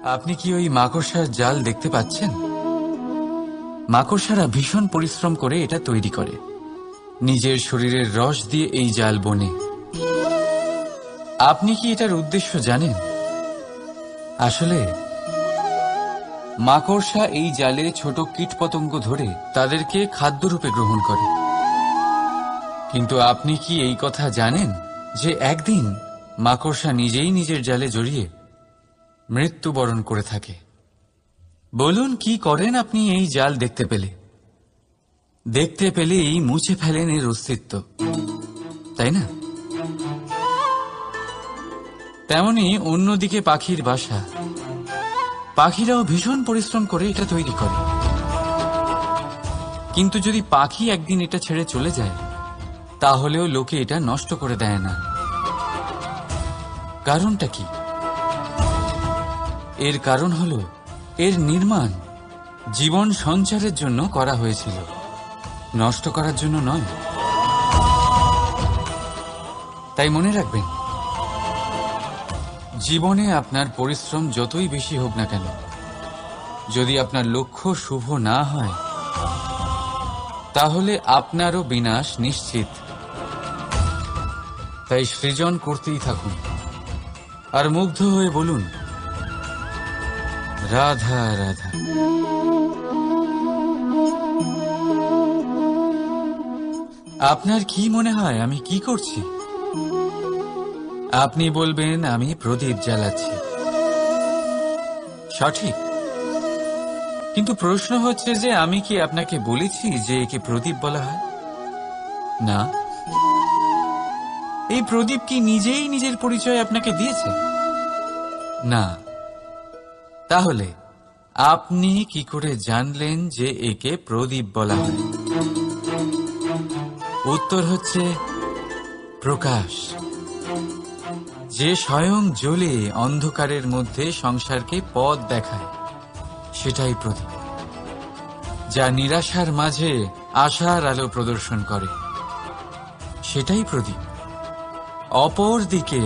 আপনি কি ওই মাকড়সার জাল দেখতে পাচ্ছেন? মাকড়সারা ভীষণ পরিশ্রম করে এটা তৈরি করে। নিজের শরীরের রস দিয়ে এই জাল বোনে। আপনি কি এটার উদ্দেশ্য জানেন? আসলে মাকড়সা এই জালে ছোট কীটপতঙ্গ ধরে তাদেরকে খাদ্যরূপে গ্রহণ করে। কিন্তু আপনি কি এই কথা জানেন যে একদিন মাকড়সা নিজেই নিজের জালে জড়িয়ে মৃত্যুবরণ করে থাকে? বলুন, কি করেন আপনি এই জাল দেখতে পেলেই মুছে ফেলেন এর অস্তিত্ব, তাই না? তেমনি অন্যদিকে পাখির বাসা। পাখিরাও ভীষণ পরিশ্রম করে এটা তৈরি করে। কিন্তু যদি পাখি একদিন এটা ছেড়ে চলে যায়, তাহলেও লোকে এটা নষ্ট করে দেয় না। কারণটা কি? এর কারণ হলো এর নির্মাণ জীবন সঞ্চারের জন্য করা হয়েছিল, নষ্ট করার জন্য নয়। তাই মনে রাখবেন, জীবনে আপনার পরিশ্রম যতই বেশি হোক না কেন, যদি আপনার লক্ষ্য শুভ না হয়, তাহলে আপনারও বিনাশ নিশ্চিত। তাই সৃজন করতেই থাকুন আর মুগ্ধ হয়ে বলুন, রাধা রাধা। আপনার কি মনে হয় আমি কি করছি? আপনি বলবেন আমি প্রদীপ জ্বালাচ্ছি। সঠিক। কিন্তু প্রশ্ন হচ্ছে যে আমি কি আপনাকে বলেছি যে একে প্রদীপ বলা হয়? না। এই প্রদীপ কি নিজেই নিজের পরিচয় আপনাকে দিয়েছে? না। তাহলে আপনি কি করে জানলেন যে একে প্রদীপ বলা হয়? উত্তর হচ্ছে প্রকাশ, যে স্বয়ং জ্বলে অন্ধকারের মধ্যে সংসারকে পথ দেখায়, সেটাই প্রদীপ। যা নিরাশার মাঝে আশার আলো প্রদর্শন করে, সেটাই প্রদীপ। অপর দিকে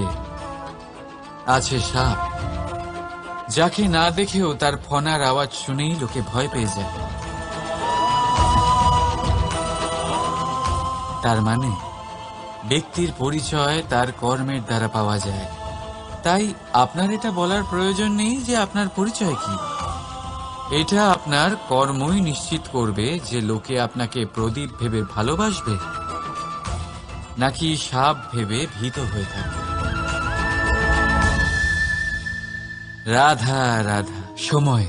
আছে সাপ, যাকে না দেখেও তার ফনার আওয়াজ শুনেই লোকে ভয় পেয়ে যায়। তার মানে ব্যক্তির পরিচয় তার কর্মের দ্বারা পাওয়া যায়। তাই আপনার এটা বলার প্রয়োজন নেই যে আপনার পরিচয় কি। এটা আপনার কর্মই নিশ্চিত করবে যে লোকে আপনাকে প্রদীপ ভেবে ভালোবাসবে নাকি সাপ ভেবে ভীত হয়ে থাকবে। রাধা রাধা। সময়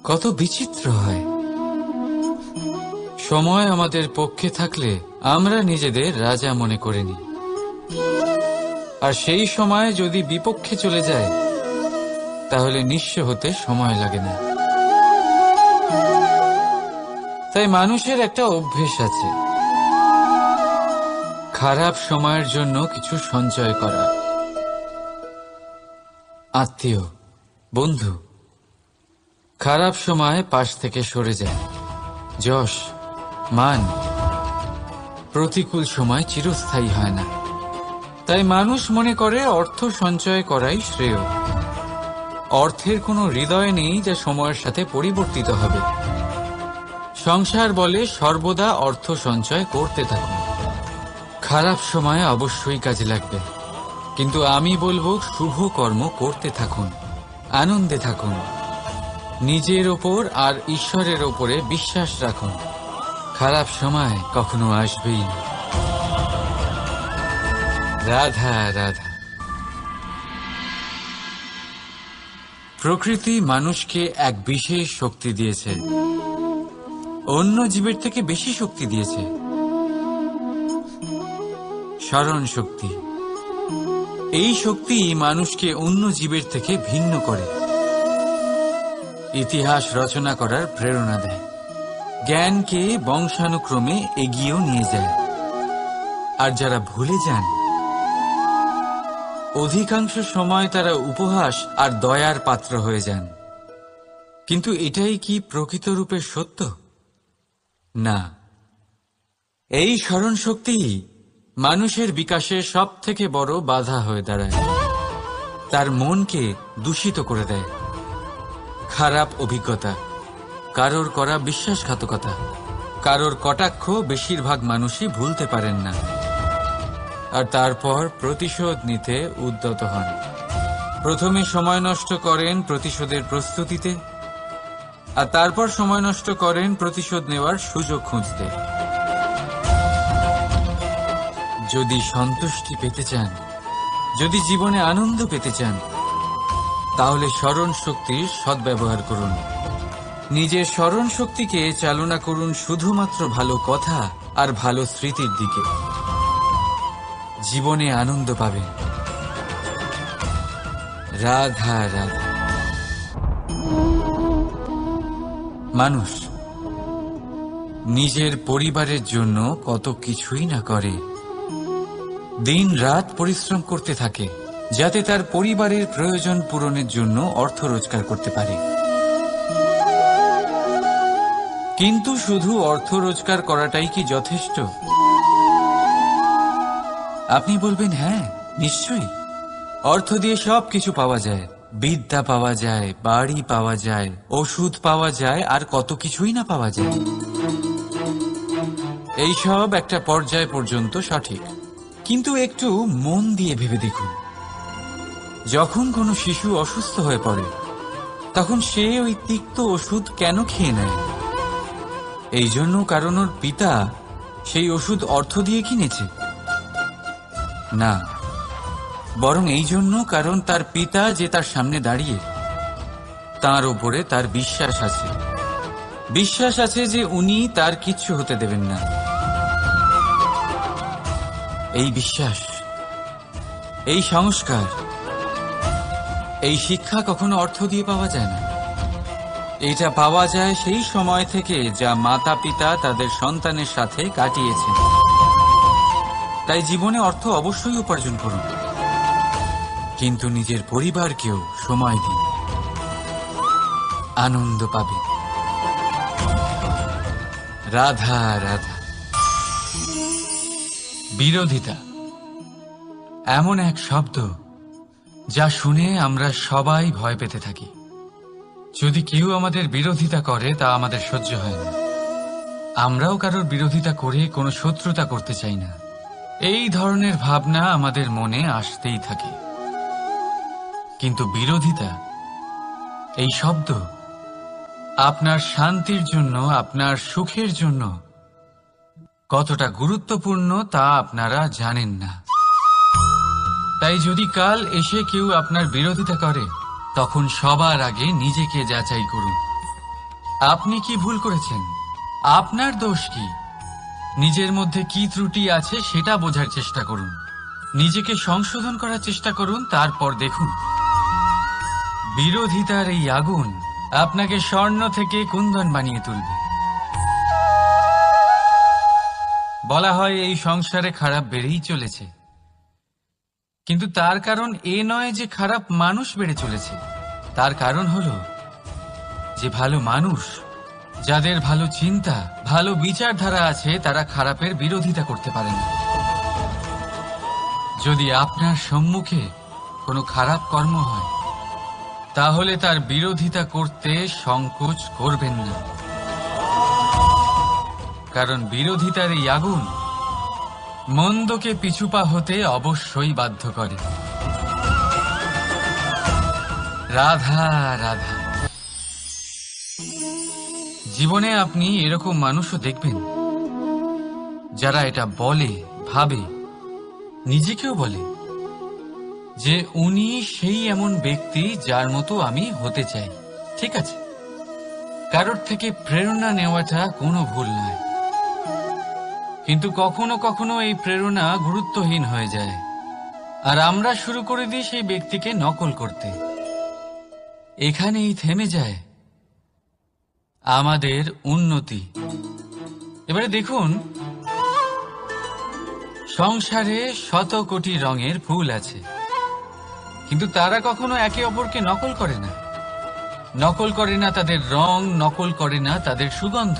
কত বিচিত্র হয়। সময় আমাদের পক্ষে থাকলে আমরা নিজেদের রাজা মনে করে নিই, আর সেই সময় যদি বিপক্ষে চলে যায়, তাহলে নিঃস্ব হতে সময় লাগে না। তাই মানুষের একটা অভ্যেস আছে, খারাপ সময়ের জন্য কিছু সঞ্চয় করা। আত্মীয়, বন্ধু খারাপ সময় পাশ থেকে সরে যায়। যশ, মান প্রতিকূল সময় চিরস্থায়ী হয় না। তাই মানুষ মনে করে অর্থ সঞ্চয় করাই শ্রেয়। অর্থের কোনো হৃদয় নেই যা সময়ের সাথে পরিবর্তিত হবে। সংসার বলে সর্বদা অর্থ সঞ্চয় করতে থাকুন। খারাপ সময় অবশ্যই কাজে লাগবে, কিন্তু আমি বলবো শুভ কর্ম করতে থাকুন, আনন্দে থাকুন, নিজের ওপর আর ঈশ্বরের ওপরে বিশ্বাস রাখুন। খারাপ সময় কখনো আসবেই না। রাধা রাধা। প্রকৃতি মানুষকে এক বিশেষ শক্তি দিয়েছে, অন্য জীবের থেকে বেশি শক্তি দিয়েছে। স্মরণ শক্তি। এই শক্তি মানুষকে অন্য জীবের থেকে ভিন্ন করে, ইতিহাস রচনা করার প্রেরণা দেয়, জ্ঞানকে বংশানুক্রমে এগিয়েও নিয়ে যায়। আর যারা ভুলে যান, অধিকাংশ সময় তারা উপহাস আর দয়ার পাত্র হয়ে যান। কিন্তু এটাই কি প্রকৃত রূপে সত্য? না, এই স্মরণ শক্তি মানুষের বিকাশে সব থেকে বড় বাধা হয়ে দাঁড়ায়, তার মনকে দূষিত করে দেয়। খারাপ অভিজ্ঞতা, কারোর করা বিশ্বাসঘাতকতা, কারোর কটাক্ষ বেশিরভাগ মানুষই ভুলতে পারেন না, আর তারপর প্রতিশোধ নিতে উদ্যত হন। প্রথমে সময় নষ্ট করেন প্রতিশোধের প্রস্তুতিতে, আর তারপর সময় নষ্ট করেন প্রতিশোধ নেওয়ার সুযোগ খুঁজতে। যদি সন্তুষ্টি পেতে চান, যদি জীবনে আনন্দ পেতে চান, তাহলে স্মরণ শক্তির সদ্ব্যবহার করুন। নিজের স্মরণ শক্তিকে চালনা করুন শুধুমাত্র ভালো কথা আর ভালো স্মৃতির দিকে। জীবনে আনন্দ পাবেন। রাধা রাধা। মানুষ নিজের পরিবারের জন্য কত কিছুই না করে, দিন রাত পরিশ্রম করতে থাকে যাতে তার পরিবারের প্রয়োজন পূরণের জন্য অর্থ রোজগার করতে পারে। কিন্তু শুধু অর্থ রোজগার করাটাই কি যথেষ্ট? আপনি বলবেন, হ্যাঁ নিশ্চয়ই, অর্থ দিয়ে সব কিছু পাওয়া যায়, বিদ্যা পাওয়া যায়, বাড়ি পাওয়া যায়, ওষুধ পাওয়া যায়, আর কত কিছুই না পাওয়া যায়। এইসব একটা পর্যায় পর্যন্ত সঠিক, কিন্তু একটু মন দিয়ে ভেবে দেখুন, যখন কোনো শিশু অসুস্থ হয়ে পড়ে তখন সে ওই তিক্ত ওষুধ কেন খেয়ে নেয়? এই জন্য কারণ ওর পিতা সেই ওষুধ অর্থ দিয়ে কিনেছে? না, বরং এই জন্য কারণ তার পিতা যে তার সামনে দাঁড়িয়ে, তার ওপরে তার বিশ্বাস আছে। বিশ্বাস আছে যে উনি তার কিচ্ছু হতে দেবেন না। এই বিশ্বাস, এই সংস্কার, এই শিক্ষা কখনো অর্থ দিয়ে পাওয়া যায় না। এটা পাওয়া যায় সেই সময় থেকে যা মাতা পিতা তাদের সন্তানের সাথে কাটিয়েছেন। তাই জীবনে অর্থ অবশ্যই উপার্জন করুন, কিন্তু নিজের পরিবারকেও সময় দিন, আনন্দ পাবে। রাধা রাধা। বিরোধিতা এমন এক শব্দ যা শুনে আমরা সবাই ভয় পেতে থাকি। যদি কেউ আমাদের বিরোধিতা করে তা আমাদের সহ্য হয় না। আমরাও কারোর বিরোধিতা করে কোনো শত্রুতা করতে চাই না। এই ধরনের ভাবনা আমাদের মনে আসতেই থাকে। কিন্তু বিরোধিতা, এই শব্দ আপনার শান্তির জন্য, আপনার সুখের জন্য কতটা গুরুত্বপূর্ণ তা আপনারা জানেন না। তাই যদি কাল এসে কেউ আপনার বিরোধিতা করে, তখন সবার আগে নিজেকে যাচাই করুন। আপনি কি ভুল করেছেন? আপনার দোষ কি? নিজের মধ্যে কি ত্রুটি আছে সেটা বোঝার চেষ্টা করুন, নিজেকে সংশোধন করার চেষ্টা করুন, তারপর দেখুন বিরোধিতার এই আগুন আপনাকে স্বর্ণ থেকে কুন্দন বানিয়ে তুলবে। বলা হয় এই সংসারে খারাপ বেড়েই চলেছে, কিন্তু তার কারণ এ নয় যে খারাপ মানুষ বেড়ে চলেছে। তার কারণ হলো যে ভালো মানুষ, যাদের ভালো চিন্তা, ভালো বিচারধারা আছে, তারা খারাপের বিরোধিতা করতে পারে না। যদি আপনার সম্মুখে কোনো খারাপ কর্ম হয়, তাহলে তার বিরোধিতা করতে সংকোচ করবেন না, কারণ বিরোধিতার এই আগুন মন্দকে পিছুপা হতে অবশ্যই বাধ্য করে। রাধা রাধা। জীবনে আপনি এরকম মানুষও দেখবেন যারা এটা বলে, ভাবে, নিজেকেও বলে যে উনি সেই এমন ব্যক্তি যার মতো আমি হতে চাই। ঠিক আছে, কারোর থেকে প্রেরণা নেওয়াটা কোনো ভুল নয়, কিন্তু কখনো কখনো এই প্রেরণা গুরুত্বহীন হয়ে যায়, আর আমরা শুরু করে দিই সেই ব্যক্তিকে নকল করতে। এখানেই থেমে যায় আমাদের উন্নতি। এবারে দেখুন, সংসারে শত কোটি রঙের ফুল আছে, কিন্তু তারা কখনো একে অপরকে নকল করে না। নকল করে না তাদের রং, নকল করে না তাদের সুগন্ধ।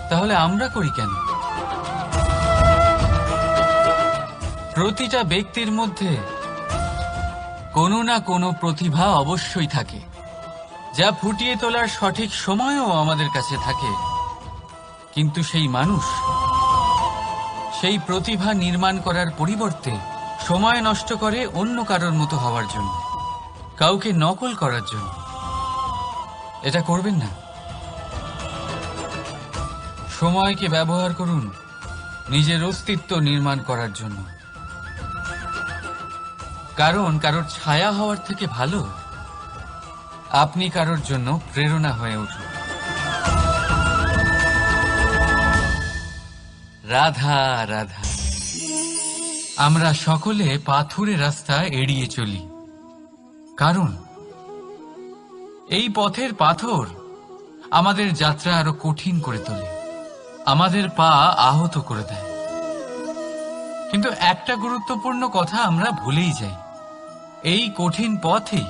তাহলে আমরা করি কেন? প্রতিটা ব্যক্তির মধ্যে কোনো না কোনো প্রতিভা অবশ্যই থাকে, যা ফুটিয়ে তোলার সঠিক সময়ও আমাদের কাছে থাকে। কিন্তু সেই মানুষ সেই প্রতিভা নির্মাণ করার পরিবর্তে সময় নষ্ট করে অন্য কারোর মতো হওয়ার জন্য, কাউকে নকল করার জন্য। এটা করবেন না। সময়কে ব্যবহার করুন নিজের অস্তিত্ব নির্মাণ করার জন্য। কারণ কারোর ছায়া হওয়ার থেকে ভালো আপনি কারোর জন্য প্রেরণা হয়ে উঠুন। রাধা রাধা। আমরা সকলে পাথুরে রাস্তা এড়িয়ে চলি, কারণ এই পথের পাথর আমাদের যাত্রা আরো কঠিন করে তোলে, আমাদের পা আহত করে দেয়। কিন্তু একটা গুরুত্বপূর্ণ কথা আমরা ভুলেই যাই, এই কঠিন পথই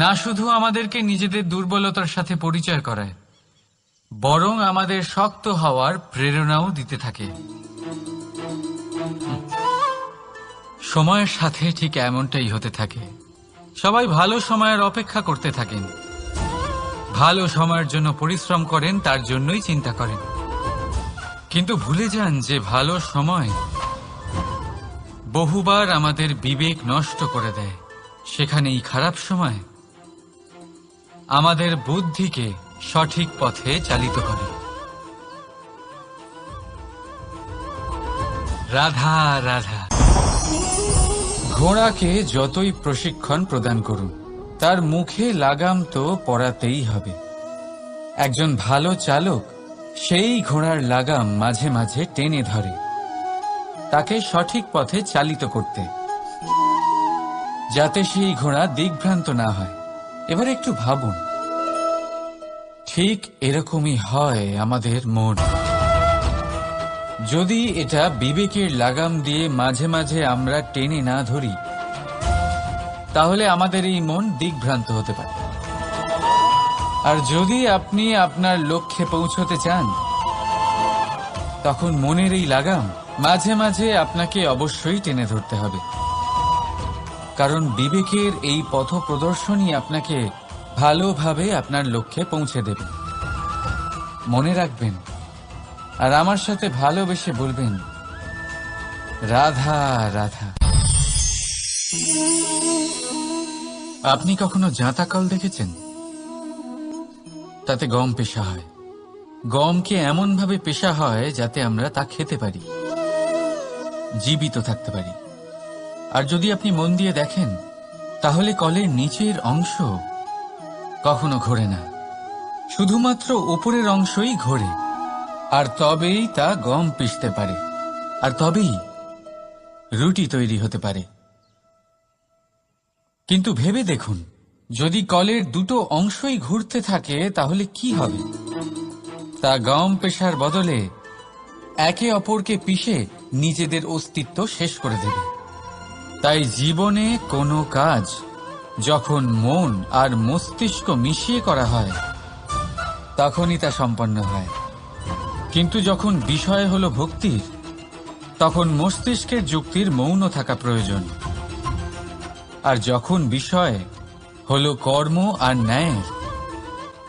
না শুধু আমাদেরকে নিজেদের দুর্বলতার সাথে পরিচয় করায়, বরং আমাদের শক্ত হওয়ার প্রেরণাও দিতে থাকে। সময়ের সাথে ঠিক এমনটাই হতে থাকে। সবাই ভালো সময়ের অপেক্ষা করতে থাকেন, ভালো সময়ের জন্য পরিশ্রম করেন, তার জন্যই চিন্তা করেন। কিন্তু ভুলে যান যে ভালো সময় বহুবার আমাদের বিবেক নষ্ট করে দেয়। সেখানেই খারাপ সময় আমাদের বুদ্ধিকে সঠিক পথে চালিত করে। রাধা রাধা। ঘোড়াকে যতই প্রশিক্ষণ প্রদান করুন, তার মুখে লাগাম তো পরাতেই হবে। একজন ভালো চালক সেই ঘোড়ার লাগাম মাঝে মাঝে টেনে ধরে, তাকে সঠিক পথে চালিত করতে, যাতে সেই ঘোড়া দিগ্ভ্রান্ত না হয়। এবার একটু ভাবুন, ঠিক এরকমই হয় আমাদের মন। যদি এটা বিবেকের লাগাম দিয়ে মাঝে মাঝে আমরা টেনে না ধরি, তাহলে আমাদের এই মন দিগ্ভ্রান্ত হতে পারে। আর যদি আপনি আপনার লক্ষ্যে পৌঁছতে চান, তখন মনের এই লাগাম মাঝে মাঝে আপনাকে অবশ্যই টেনে ধরতে হবে। কারণ বিবেকের এই পথ প্রদর্শনই আপনাকে ভালোভাবে আপনার লক্ষ্যে পৌঁছে দেবে। মনে রাখবেন, আর আমার সাথে ভালোবেসে বলবেন, রাধা রাধা। আপনি কখনো জাঁতাকল দেখেছেন? তাতে গম পেশা হয়। গমকে এমন ভাবে পেশা হয় যাতে আমরা তা খেতে পারি, জীবিত থাকতে পারি। আর যদি আপনি মন দিয়ে দেখেন, তাহলে কলের নিচের অংশ কখনো ঘোরে না, শুধুমাত্র উপরের অংশই ঘোরে। আর তবেই তা গম পিষতে পারে, আর তবেই রুটি তৈরি হতে পারে। কিন্তু ভেবে দেখুন, যদি কলের দুটো অংশই ঘুরতে থাকে, তাহলে কি হবে? তা গম পেশার বদলে একে অপরকে পিষে নিজেদের অস্তিত্ব শেষ করে দেবে। তাই জীবনে কোনো কাজ যখন মন আর মস্তিষ্ক মিশিয়ে করা হয়, তখনই তা সম্পন্ন হয়। কিন্তু যখন বিষয় হলো ভক্তির, তখন মস্তিষ্কের যুক্তির মৌন থাকা প্রয়োজন। আর যখন বিষয় হলো কর্ম আর ন্যায়ের,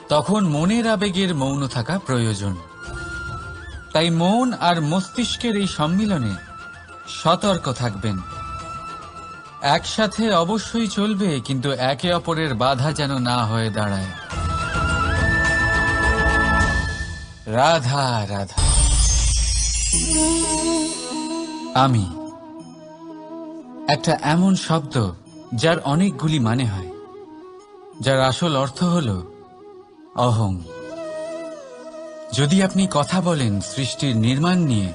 তখন মনের আবেগের মৌন থাকা প্রয়োজন। তাই মন আর মস্তিষ্কের এই সম্মিলনে সতর্ক থাকবেন। একসাথে অবশ্যই চলবে, কিন্তু একে অপরের বাধা যেন না হয়ে দাঁড়ায়। রাধা রাধা। আমি একটা এমন শব্দ যার অনেকগুলি মানে হয়, যার আসল অর্থ হল অহং। যদি আপনি কথা বলেন সৃষ্টির নির্মাণ নিয়ে,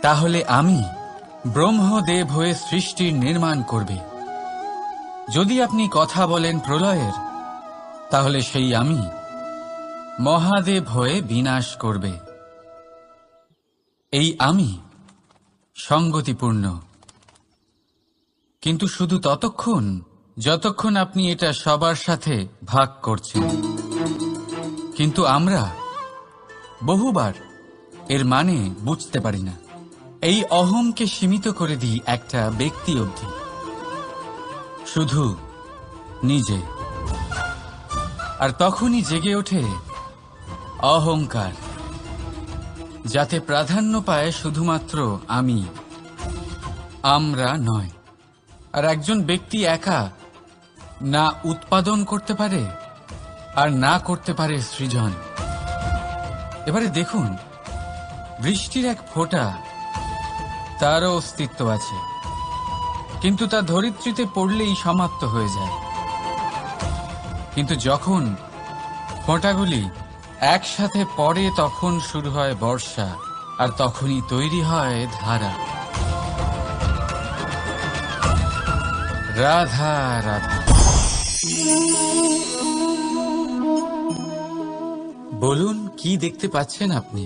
তাহলে আমি ব্রহ্মদেব হয়ে সৃষ্টির নির্মাণ করবে। যদি আপনি কথা বলেন প্রলয়ের, তাহলে সেই আমি মহাদেব হয়ে বিনাশ করবে। এই আমি সঙ্গতিপূর্ণ, কিন্তু শুধু ততক্ষণ যতক্ষণ আপনি এটা সবার সাথে ভাগ করছেন। কিন্তু আমরা বহুবার এর মানে বুঝতে পারি না। এই অহংকে সীমিত করে দিই একটা ব্যক্তি অবধি, শুধু নিজে। আর তখনই জেগে ওঠে অহংকার, যাতে প্রাধান্য পায় শুধুমাত্র আমি, আমরা নয়। আর একজন ব্যক্তি একা না উৎপাদন করতে পারে আর না করতে পারে সৃজন। এবারে দেখুন, বৃষ্টির এক ফোঁটা, তারও অস্তিত্ব আছে, কিন্তু তা ধরিত্রীতে পড়লেই সমাপ্ত হয়ে যায়। কিন্তু যখন ফোঁটাগুলি একসাথে পড়ে তখন শুরু হয় বর্ষা, আর তখনই তৈরি হয় ধারা। রাধা রাধা। বলুন, কি দেখতে পাচ্ছেন আপনি?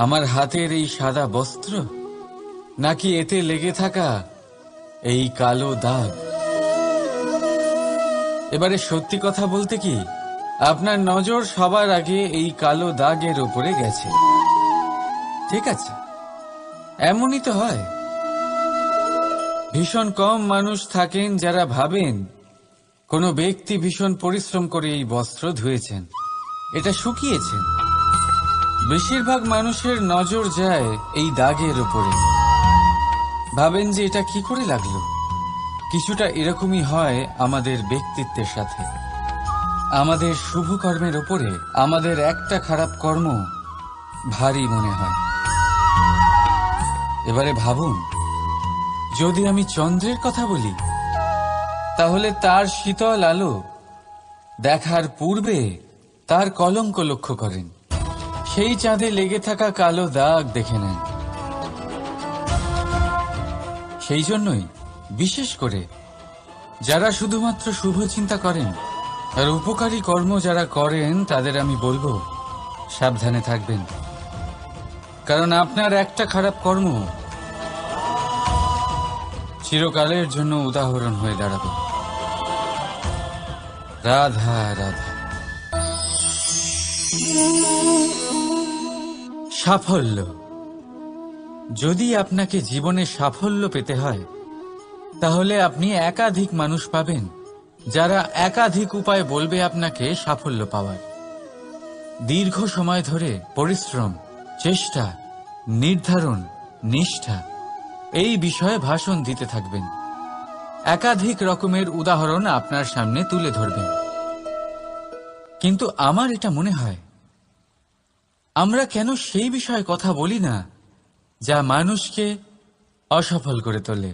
আমার হাতের এই সাদা বস্ত্র, নাকি এতে লেগে থাকা এই কালো দাগ? এবারে সত্যি কথা বলতে কি, আপনার নজর সবার আগে এই কালো দাগের উপরে গেছে। ঠিক আছে, এমনই তো হয়। ভীষণ কম মানুষ থাকেন যারা ভাবেন কোনো ব্যক্তি ভীষণ পরিশ্রম করে এই বস্ত্র ধুয়েছেন, এটা শুকিয়েছেন। বেশিরভাগ মানুষের নজর যায় এই দাগের উপরে, ভাবেন যে এটা কি করে লাগলো। কিছুটা এরকমই হয় আমাদের ব্যক্তিত্বের সাথে। আমাদের শুভ কর্মের উপরে আমাদের একটা খারাপ কর্ম ভারী মনে হয়। এবারে ভাবুন, যদি আমি চন্দ্রের কথা বলি, তাহলে তার শীতল আলো দেখার পূর্বে তার কলঙ্ক লক্ষ্য করেন, সেই চাঁদে লেগে থাকা কালো দাগ দেখে নেন। সেই জন্যই বিশেষ করে যারা শুধুমাত্র শুভ চিন্তা করেন আর উপকারী কর্ম যারা করেন, তাদের আমি বলবো সাবধানে থাকবেন, কারণ আপনার একটা খারাপ কর্ম চিরকালের জন্য উদাহরণ হয়ে দাঁড়াবে। রাধা রাধা। সাফল্য। যদি আপনাকে জীবনে সাফল্য পেতে হয়, তাহলে আপনি একাধিক মানুষ পাবেন যারা একাধিক উপায় বলবে আপনাকে সাফল্য পাওয়ার। দীর্ঘ সময় ধরে পরিশ্রম, চেষ্টা, নির্ধারণ, নিষ্ঠা এই বিষয়ে ভাষণ দিতে থাকবেন। একাধিক রকমের উদাহরণ আপনার সামনে তুলে ধরবেন। কিন্তু আমার এটা মনে হয়, আমরা কেন সেই বিষয়ে কথা বলি না যা মানুষকে অসফল করে তোলে?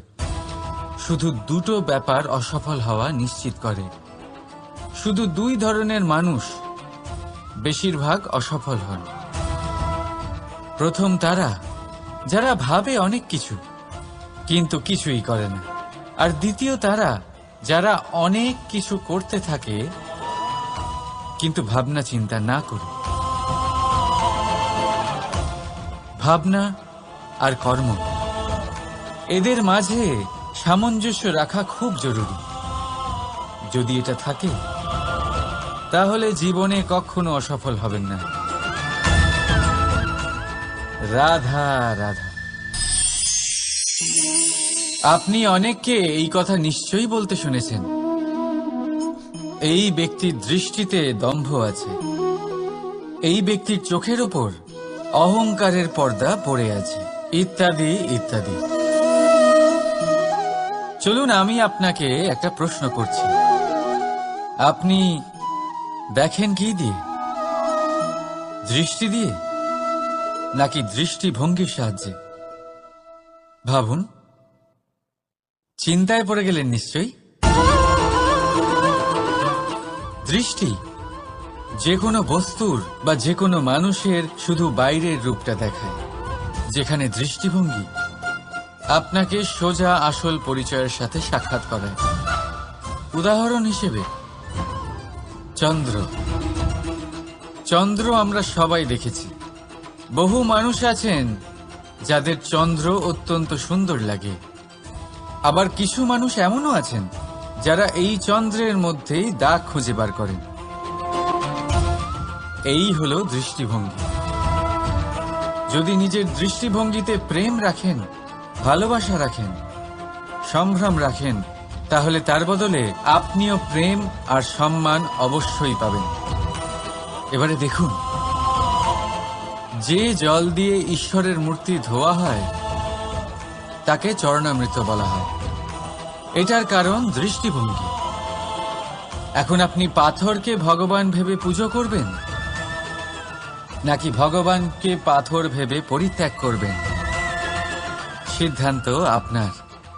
শুধু দুটো ব্যাপার অসফল হওয়া নিশ্চিত করে। শুধু দুই ধরনের মানুষ বেশিরভাগ অসফল হন। প্রথম তারা যারা ভাবে অনেক কিছু কিন্তু কিছুই করে না, আর দ্বিতীয় তারা যারা অনেক কিছু করতে থাকে কিন্তু ভাবনা চিন্তা না করে। ভাবনা আর কর্ম, এদের মাঝে সামঞ্জস্য রাখা খুব জরুরি। যদি এটা থাকে, তাহলে জীবনে কখনো অসফল হবেন না। রাধা রাধা। আপনি অনেককে এই কথা নিশ্চয়ই বলতে শুনেছেন, এই ব্যক্তির দৃষ্টিতে দম্ভ আছে, এই ব্যক্তির চোখের ওপর অহংকারের পর্দা পড়ে আছে, ইত্যাদি ইত্যাদি। চলুন, আমি আপনাকে একটা প্রশ্ন করছি। আপনি দেখেন কি দিয়ে? দৃষ্টি দিয়ে নাকি দৃষ্টিভঙ্গির সাহায্যে? ভাবুন। চিন্তায় পড়ে গেলেন নিশ্চয়ই। দৃষ্টি যে কোনো বস্তুর বা যে কোনো মানুষের শুধু বাইরের রূপটা দেখায়, যেখানে দৃষ্টিভঙ্গি আপনাকে সোজা আসল পরিচয়ের সাথে সাক্ষাৎ করায়। উদাহরণ হিসেবে চন্দ্র। চন্দ্র আমরা সবাই দেখেছি। বহু মানুষ আছেন যাদের চন্দ্র অত্যন্ত সুন্দর লাগে, আবার কিছু মানুষ এমনও আছেন যারা এই চন্দ্রের মধ্যেই দাগ খুঁজে বার করেন। এই হলো দৃষ্টিভঙ্গি। যদি নিজের দৃষ্টিভঙ্গিতে প্রেম রাখেন, ভালোবাসা রাখেন, সম্ভ্রম রাখেন, তাহলে তার বদলে আপনিও প্রেম আর সম্মান অবশ্যই পাবেন। এবারে দেখুন, যে জল দিয়ে ঈশ্বরের মূর্তি ধোয়া হয় তাকে চরণামৃত বলা হয়। এটার কারণ দৃষ্টিভঙ্গি। এখন আপনি পাথরকে ভগবান ভেবে পুজো করবেন, নাকি ভগবানকে পাথর ভেবে পরিত্যাগ করবেন? সিদ্ধান্ত আপনার,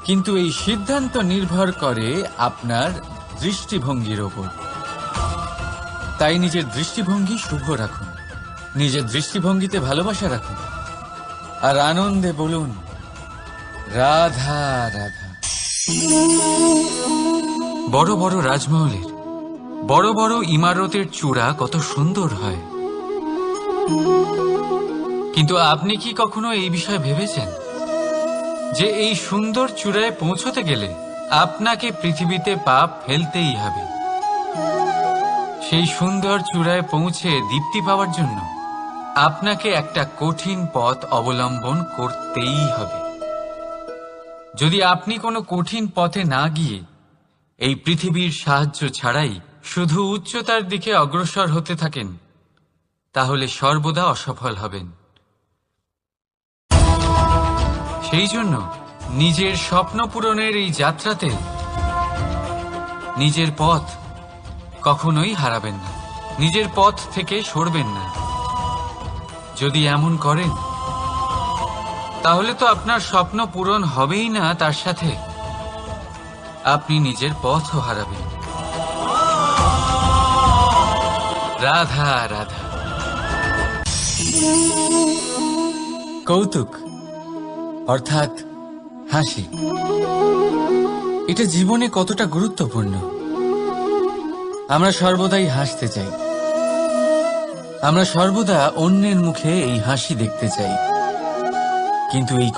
কিন্তু এই সিদ্ধান্ত নির্ভর করে আপনার দৃষ্টিভঙ্গির ওপর। তাই নিজের দৃষ্টিভঙ্গি শুভ রাখুন, নিজের দৃষ্টিভঙ্গিতে ভালোবাসা রাখুন, আর আনন্দে বলুন রাধা রাধা। বড় বড় রাজমহলের বড় বড় ইমারতের চূড়া কত সুন্দর হয়, কিন্তু আপনি কি কখনো এই বিষয়ে ভেবেছেন যে এই সুন্দর চূড়ায় পৌঁছতে গেলে আপনাকে পৃথিবীতে পাপ ফেলতেই হবে? সেই সুন্দর চূড়ায় পৌঁছে দীপ্তি পাওয়ার জন্য আপনাকে একটা কঠিন পথ অবলম্বন করতেই হবে। যদি আপনি কোনো কঠিন পথে না গিয়ে এই পৃথিবীর সাহায্য ছাড়াই শুধু উচ্চতার দিকে অগ্রসর হতে থাকেন, তাহলে সর্বদা অসফল হবেন। সেই জন্য নিজের স্বপ্ন পূরণের এই যাত্রাতে নিজের পথ কখনোই হারাবেন না, নিজের পথ থেকে সরবেন না। যদি এমন করেন তাহলে তো আপনার স্বপ্ন পূরণ হবেই না, তার সাথে আপনি নিজের পথও হারাবেন। রাধা রাধা। কৌতুক অর্থাৎ হাসি, এটা জীবনে কতটা গুরুত্বপূর্ণ। আমরা সর্বদাই হাসতে চাই, আমরা সর্বদা অন্যের মুখে এই হাসি দেখতে চাই। কিন্তু এই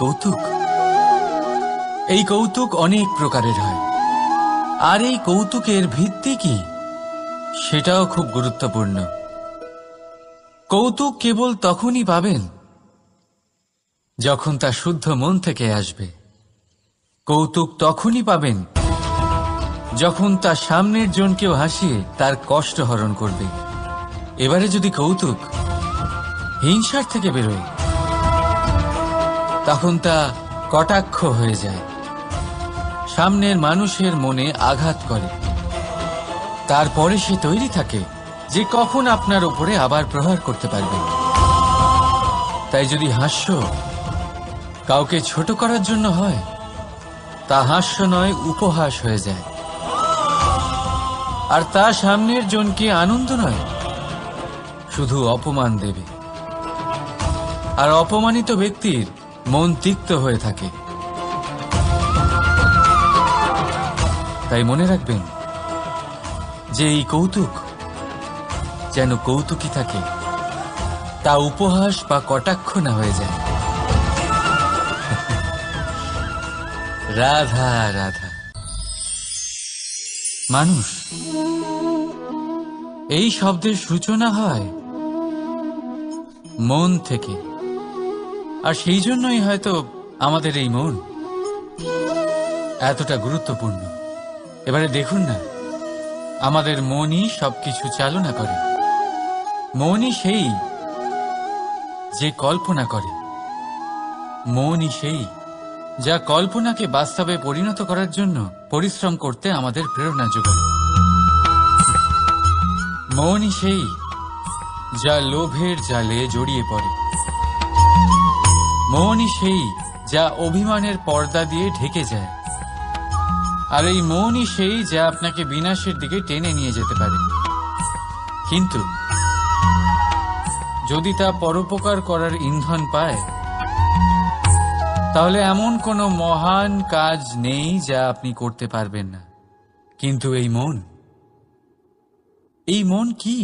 কৌতুক অনেক প্রকারের হয়, আর এই কৌতুকের ভিত্তি কি সেটাও খুব গুরুত্বপূর্ণ। কৌতুক কেবল তখনই পাবেন যখন তা শুদ্ধ মন থেকে আসবে। কৌতুক তখনই পাবেন যখন তা সামনের জনকেও হাসিয়ে তার কষ্ট হরণ করবে। এবারে যদি কৌতুক হিংসার থেকে বেরোয়, তখন তা কটাক্ষ হয়ে যায়, সামনের মানুষের মনে আঘাত করে। তারপরে সে তৈরি থাকে যে কখন আপনার উপরে আবার প্রহার করতে পারবে। তাই যদি হাস্য কাউকে ছোট করার জন্য হয়, তা হাস্য নয়, উপহাস হয়ে যায়। আর তা সামনের জনকে আনন্দ নয়, শুধু অপমান দেবে। আর অপমানিত ব্যক্তির মন তিক্ত হয়ে থাকে। তাই মনে রাখবেন যে এই কৌতুক যেন কৌতুকই থাকে, তা উপহাস বা কটাক্ষ না হয়ে যায়। রাধা রাধা। মানুষ এই শব্দের সূচনা হয় মন থেকে, আর সেই জন্যই হয়তো আমাদের এই মন এতটা গুরুত্বপূর্ণ। এবারে দেখুন না, আমাদের মনই সবকিছু চালনা করে। মনই সেই যে কল্পনা করে, মনই সেই যা কল্পনাকে বাস্তবে পরিণত করার জন্য পরিশ্রম করতে আমাদের প্রেরণা যোগায়। মনই সেই যা লোভের জালে জড়িয়ে পড়ে। মনই সেই যা অভিমানের পর্দা দিয়ে ঢেকে যায়। আর এই মনই সেই যা আপনাকে বিনাশের দিকে টেনে নিয়ে যেতে পারে। কিন্তু যদি তা পরোপকার করার ইন্ধন পায়, তাহলে এমন কোনো মহান কাজ নেই যা আপনি করতে পারবেন না। কিন্তু এই মন কি?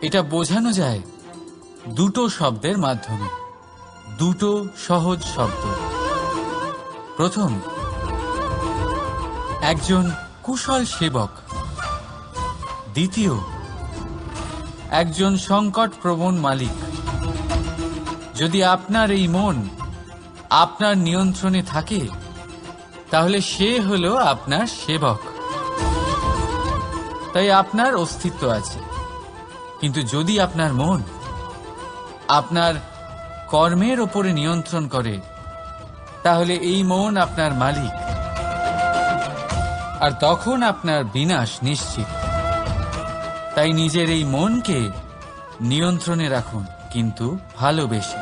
এটা বোঝানো যায় দুটো শব্দের মাধ্যমে, দুটো সহজ শব্দ। প্রথম, একজন কুশল সেবক। দ্বিতীয়, একজন সংকটপ্রবণ মালিক। যদি আপনার এই মন আপনার নিয়ন্ত্রণে থাকে, তাহলে সে হলো আপনার সেবক। তাই আপনার অস্তিত্ব আছে। কিন্তু যদি আপনার মন আপনার কর্মের ওপরে নিয়ন্ত্রণ করে, তাহলে এই মন আপনার মালিক, আর তখন আপনার বিনাশ নিশ্চিত। তাই নিজের এই মনকে নিয়ন্ত্রণে রাখুন, কিন্তু ভালোবেসে।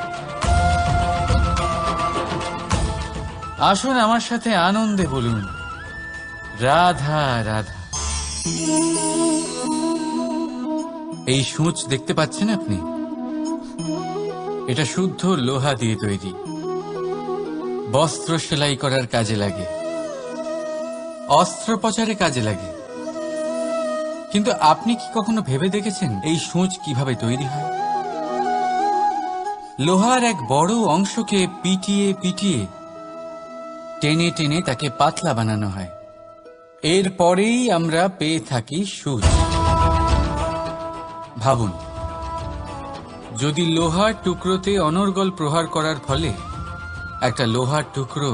আসুন আমার সাথে আনন্দে বলুন, রাধা রাধা। এই সূঁচ দেখতে পাচ্ছেন আপনি? এটা শুদ্ধ লোহা দিয়ে তৈরি। বস্ত্র সেলাই করার কাজে লাগে, অস্ত্রোপচারে কাজে লাগে। কিন্তু আপনি কি কখনো ভেবে দেখেছেন এই সূঁচ কিভাবে তৈরি হয়? লোহার এক বড় অংশকে পিটিয়ে পিটিয়ে টেনে টেনে তাকে পাতলা বানানো হয়। এরপরেই আমরা পেয়ে থাকি সূঁচ। ভাবুন, যদি লোহার টুকরোতে অনর্গল প্রহার করার ফলে একটা লোহার টুকরো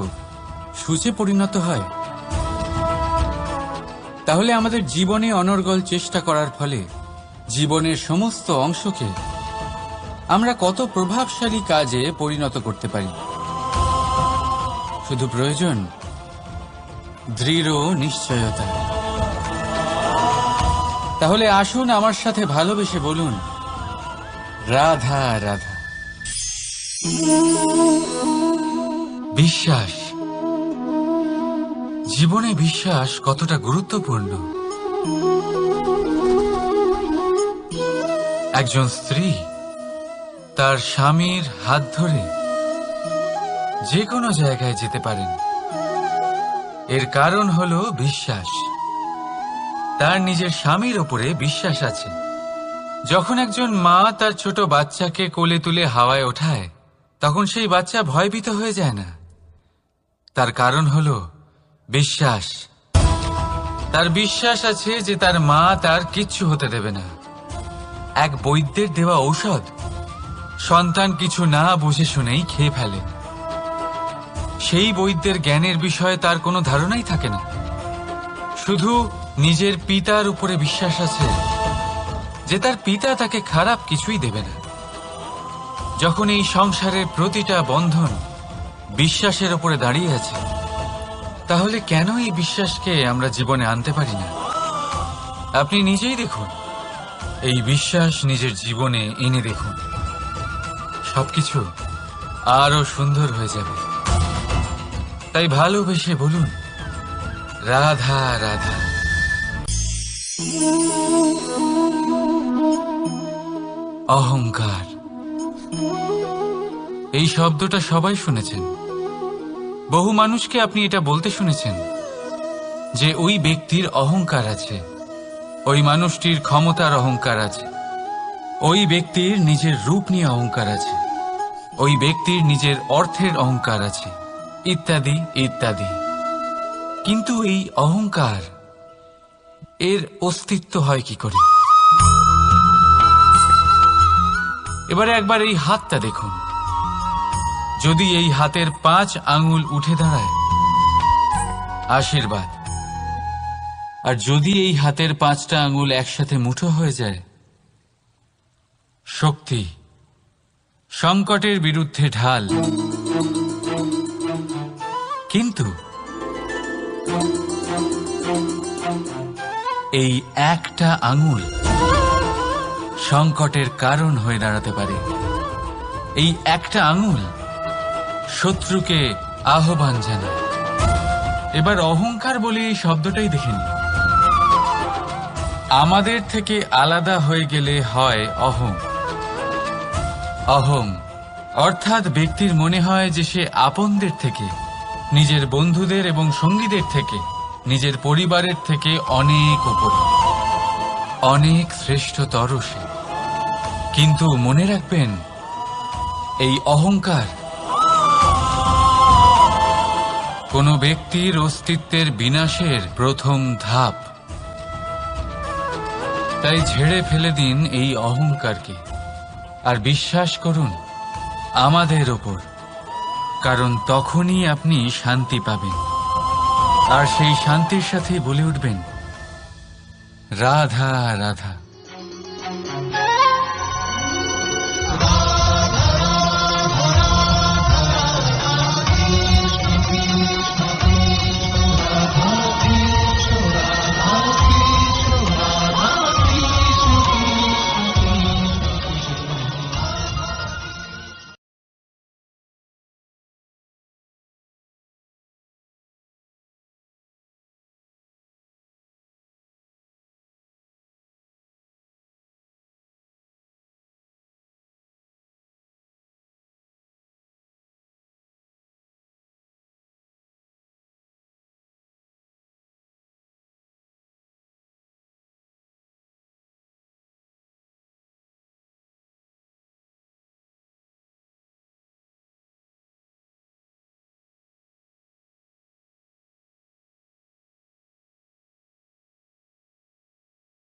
সূঁচে পরিণত হয়, তাহলে আমাদের জীবনে অনর্গল চেষ্টা করার ফলে জীবনের সমস্ত অংশকে আমরা কত প্রভাবশালী কাজে পরিণত করতে পারি। শুধু প্রয়োজন দৃঢ় নিশ্চয়তা। তাহলে আসুন আমার সাথে ভালোবেসে বলুন, রাধা রাধা। বিশ্বাস, জীবনে বিশ্বাস কতটা গুরুত্বপূর্ণ। একজন স্ত্রী তার স্বামীর হাত ধরে যে কোনো জায়গায় যেতে পারেন, এর কারণ হলো বিশ্বাস। তার নিজের স্বামীর ওপরে বিশ্বাস আছে। যখন একজন মা তার ছোট বাচ্চাকে কোলে তুলে হাওয়ায় ওঠায়, তখন সেই বাচ্চা ভয়ভীত হয়ে যায় না। তার কারণ হলো বিশ্বাস। তার বিশ্বাস আছে যে তার মা তার কিচ্ছু হতে দেবে না। এক বৈদ্যের দেওয়া ঔষধ সন্তান কিছু না বুঝে শুনেই খেয়ে ফেলে। সেই বৈদ্যের জ্ঞানের বিষয়ে তার কোনো ধারণাই থাকে না। শুধু নিজের পিতার উপরে বিশ্বাস আছে যে তার পিতা তাকে খারাপ কিছুই দেবে না। যখন এই সংসারের প্রতিটা বন্ধন বিশ্বাসের উপরে দাঁড়িয়ে আছে, তাহলে কেন এই বিশ্বাসকে আমরা জীবনে আনতে পারি না? আপনি নিজেই দেখুন, এই বিশ্বাস নিজের জীবনে এনে দেখুন, সবকিছু আরো সুন্দর হয়ে যাবে। তাই ভালোবেসে বলুন, রাধা রাধা। অহংকার, এই শব্দটা সবাই শুনেছেন। বহু মানুষকে আপনি এটা বলতে শুনেছেন যে ওই ব্যক্তির অহংকার আছে, ওই মানুষটির ক্ষমতার অহংকার আছে, ওই ব্যক্তির নিজের রূপ নিয়ে অহংকার আছে, ওই ব্যক্তির নিজের অর্থের অহংকার আছে, ইত্যাদি ইত্যাদি। কিন্তু এই অহংকার, এর অস্তিত্ব হয় কি করে? এবারে একবার এই হাতটা দেখুন। যদি এই হাতের 5 আঙ্গুল উঠে দাঁড়ায়, আশীর্বাদ। আর যদি এই হাতের 5টা আঙ্গুল একসাথে মুঠো হয়ে যায়, শক্তি, সংকটের বিরুদ্ধে ঢাল। কিন্তু এই একটা আঙ্গুল সংকটের কারণ হয়ে দাঁড়াতে পারে। এই একটা আঙ্গুল শত্রুকে আহ্বান জানায়। এবার অহংকার বলে এই শব্দটাই দেখেন। আমাদের থেকে আলাদা হয়ে গেলে হয় অহং। অহং অর্থাৎ ব্যক্তির মনে হয় যে সে আপনদের থেকে, নিজের বন্ধুদের এবং সঙ্গীদের থেকে, নিজের পরিবারের থেকে অনেক উপরে, অনেক শ্রেষ্ঠতর সে। কিন্তু মনে রাখবেন, এই অহংকার কোনো ব্যক্তির অস্তিত্বের বিনাশের প্রথম ধাপ। তাই ঝেড়ে ফেলে দিন এই অহংকারকে আর বিশ্বাস করুন আমাদের ওপর, কারণ তখনই আপনি শান্তি পাবেন। আর সেই শান্তির সাথেই বলে উঠবেন, রাধা রাধা।